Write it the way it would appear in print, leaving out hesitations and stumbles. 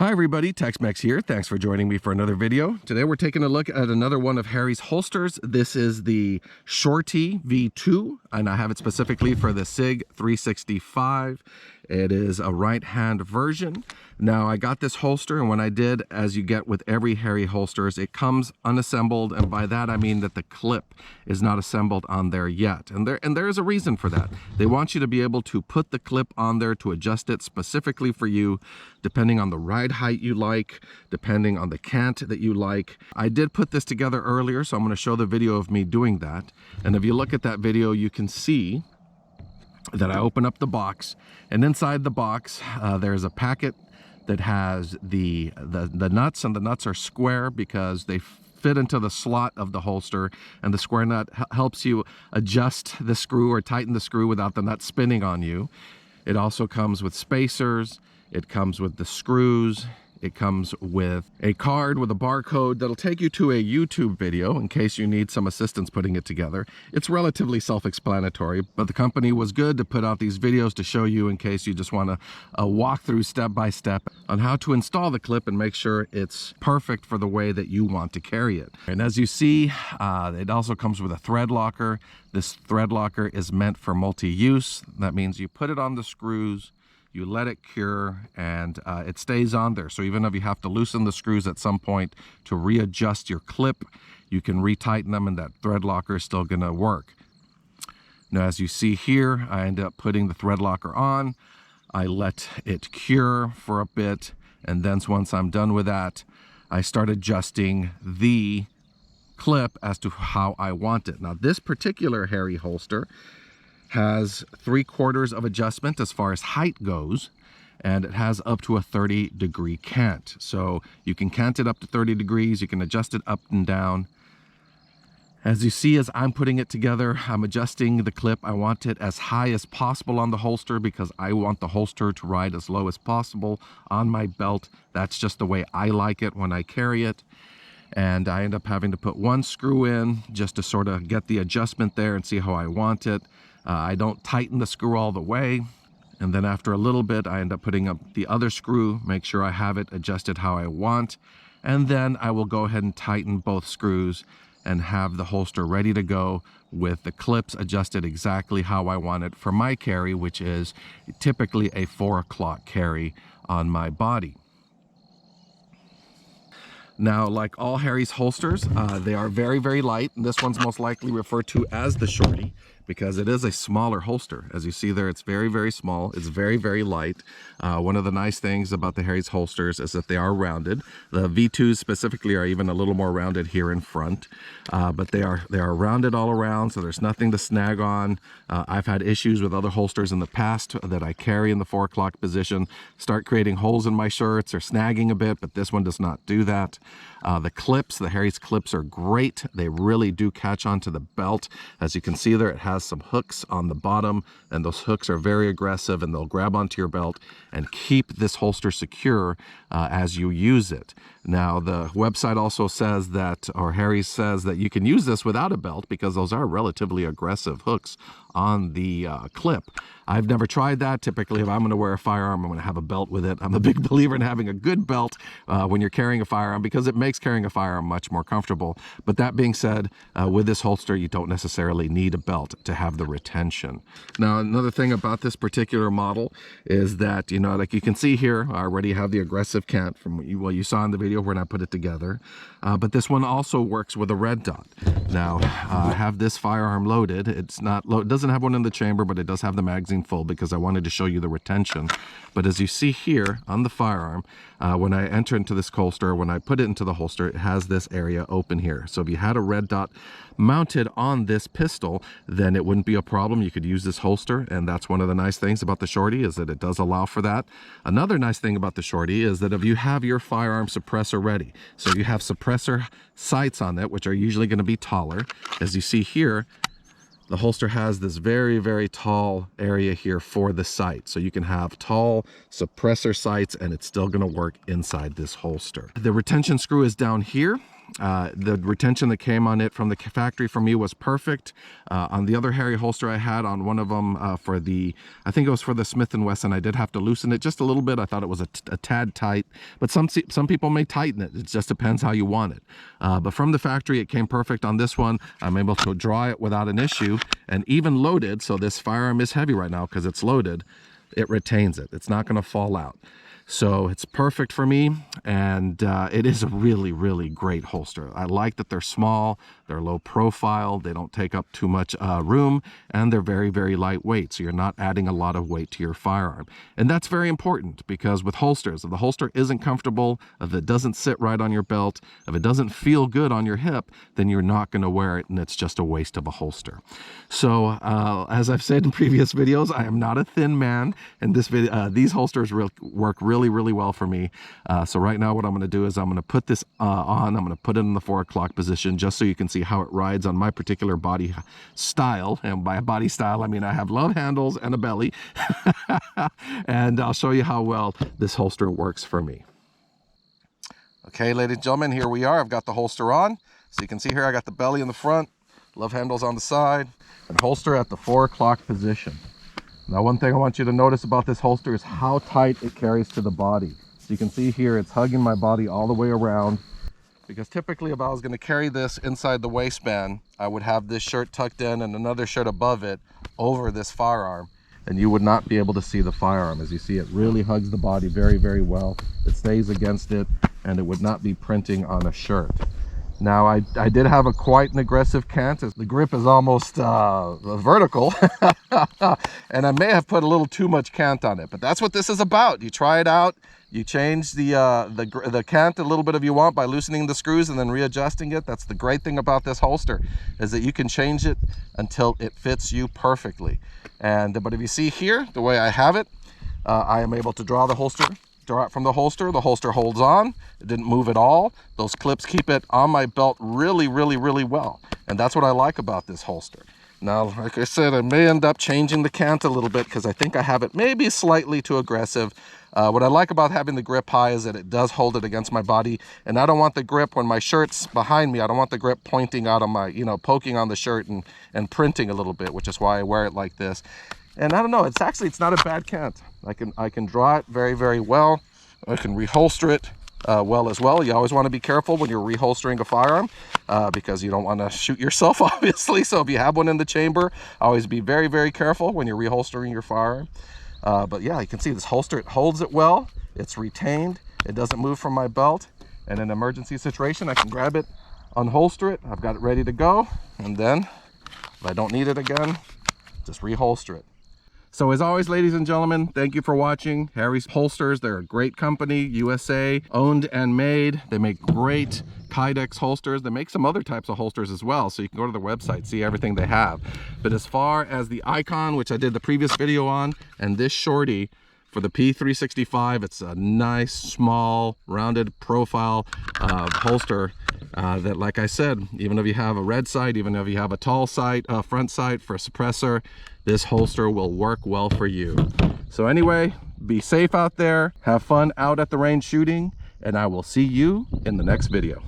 Hi everybody, Tex-Mex here. Thanks for joining me for another video. Today we're taking a look at another one of Harry's holsters. This is the Shorty V2, and I have it specifically for the Sig 365. It is a right-hand version. Now I got this holster, and when I did, as you get with every Harry holsters, it comes unassembled, and by that I mean that the clip is not assembled on there yet. And there is a reason for that. They want you to be able to put the clip on there to adjust it specifically for you, depending on the ride height you like, depending on the cant that you like. I did put this together earlier, so I'm going to show the video of me doing that. And if you look at that video, you can see that I open up the box, and inside the box there's a packet that has the nuts, and the nuts are square because they fit into the slot of the holster, and the square nut helps you adjust the screw or tighten the screw without the nut spinning on you. It also comes with spacers. It comes with the screws. It comes with a card with a barcode that'll take you to a YouTube video in case you need some assistance putting it together. It's relatively self-explanatory, but the company was good to put out these videos to show you in case you just want to walk through step by step on how to install the clip and make sure it's perfect for the way that you want to carry it. And as you see, it also comes with a thread locker. This thread locker is meant for multi-use. That means you put it on the screws, you let it cure, and it stays on there. So even if you have to loosen the screws at some point to readjust your clip, you can retighten them and that thread locker is still gonna work. Now, as you see here, I end up putting the thread locker on. I let it cure for a bit, and then once I'm done with that, I start adjusting the clip as to how I want it. Now, this particular Harry holster has 3/4 of adjustment as far as height goes, and it has up to a 30-degree cant. So you can cant it up to 30 degrees, you can adjust it up and down. As you see, as I'm putting it together, I'm adjusting the clip. I want it as high as possible on the holster because I want the holster to ride as low as possible on my belt. That's just the way I like it when I carry it. And I end up having to put one screw in just to sort of get the adjustment there and see how I want it. I don't tighten the screw all the way, and then after a little bit I end up putting up the other screw, make sure I have it adjusted how I want, and then I will go ahead and tighten both screws and have the holster ready to go with the clips adjusted exactly how I want it for my carry, which is typically a 4 o'clock carry on my body. Now, like all Harry's holsters, they are very, very light, and this one's most likely referred to as the Shorty because it is a smaller holster. As you see there, it's very, very small. It's very, very light. One of the nice things about the Harry's holsters is that they are rounded. The V2s specifically are even a little more rounded here in front, but they are rounded all around, so there's nothing to snag on. I've had issues with other holsters in the past that I carry in the 4 o'clock position, start creating holes in my shirts or snagging a bit, but this one does not do that. The clips, the Harry's clips are great. They really do catch onto the belt. As you can see there, it has some hooks on the bottom, and those hooks are very aggressive, and they'll grab onto your belt and keep this holster secure as you use it. Now, the website also says that, or Harry says that you can use this without a belt because those are relatively aggressive hooks on the clip. I've never tried that. Typically, if I'm going to wear a firearm, I'm going to have a belt with it. I'm a big believer in having a good belt when you're carrying a firearm because it makes carrying a firearm much more comfortable. But that being said, with this holster, you don't necessarily need a belt to have the retention. Now, another thing about this particular model is that, like you can see here, I already have the aggressive cant from what you saw in the video when I put it together. But this one also works with a red dot. Now, I have this firearm loaded. It doesn't have one in the chamber, but it does have the magazine full because I wanted to show you the retention. But as you see here on the firearm, when I enter into this holster, when I put it into the holster, it has this area open here. So if you had a red dot mounted on this pistol, then it wouldn't be a problem. You could use this holster, and that's one of the nice things about the Shorty is that it does allow for that. Another nice thing about the Shorty is that if you have your firearm suppressor ready, so you have suppressor sights on it, which are usually going to be taller, as you see here, the holster has this very, very tall area here for the sight. So you can have tall suppressor sights and it's still going to work inside this holster. The retention screw is down here. The retention that came on it from the factory for me was perfect. On the other Harry holster I had, on one of them for the, I think it was for the Smith & Wesson, I did have to loosen it just a little bit. I thought it was a tad tight, but some people may tighten it. It just depends how you want it. But from the factory, it came perfect on this one. I'm able to draw it without an issue, and even loaded, so this firearm is heavy right now because it's loaded, it retains it. It's not going to fall out. So it's perfect for me, and it is a really, really great holster. I like that they're small, they're low profile, they don't take up too much room, and they're very, very lightweight, so you're not adding a lot of weight to your firearm. And that's very important, because with holsters, if the holster isn't comfortable, if it doesn't sit right on your belt, if it doesn't feel good on your hip, then you're not going to wear it, and it's just a waste of a holster. So as I've said in previous videos, I am not a thin man, and these holsters work really, really well for me. So right now what I'm going to do is I'm going to put this on. I'm going to put it in the 4 o'clock position just so you can see how it rides on my particular body style. And by body style, I mean I have love handles and a belly. And I'll show you how well this holster works for me. Okay, ladies and gentlemen, here we are. I've got the holster on. So you can see here I got the belly in the front, love handles on the side, and holster at the 4 o'clock position. Now, one thing I want you to notice about this holster is how tight it carries to the body. So you can see here it's hugging my body all the way around, because typically if I was going to carry this inside the waistband, I would have this shirt tucked in and another shirt above it over this firearm, and you would not be able to see the firearm. As you see, it really hugs the body very, very well. It stays against it, and it would not be printing on a shirt. Now, I did have quite an aggressive cant, as the grip is almost vertical, and I may have put a little too much cant on it, but that's what this is about. You try it out, you change the cant a little bit if you want by loosening the screws and then readjusting it. That's the great thing about this holster, is that you can change it until it fits you perfectly. But if you see here, the way I have it, I am able to draw the holster. Draw it from the holster holds on, it didn't move at all. Those clips keep it on my belt really, really, really well, and that's what I like about this holster. Now, like I said, I may end up changing the cant a little bit because I think I have it maybe slightly too aggressive. What I like about having the grip high is that it does hold it against my body, and I don't want the grip, when my shirt's behind me, I don't want the grip pointing out of my, poking on the shirt and printing a little bit, which is why I wear it like this. And I don't know, it's not a bad cant. I can draw it very, very well. I can reholster it well as well. You always want to be careful when you're reholstering a firearm because you don't want to shoot yourself, obviously. So if you have one in the chamber, always be very, very careful when you're reholstering your firearm. But yeah, you can see this holster, it holds it well. It's retained. It doesn't move from my belt. And in an emergency situation, I can grab it, unholster it. I've got it ready to go. And then if I don't need it again, just reholster it. So as always, ladies and gentlemen, thank you for watching Harry's Holsters. They're a great company, USA, owned and made. They make great Kydex holsters. They make some other types of holsters as well, so you can go to their website, see everything they have. But as far as the Icon, which I did the previous video on, and this Shorty for the P365, it's a nice, small, rounded profile holster that, like I said, even if you have a red sight, even if you have a tall sight, front sight for a suppressor, this holster will work well for you. So anyway, be safe out there, have fun out at the range shooting, and I will see you in the next video.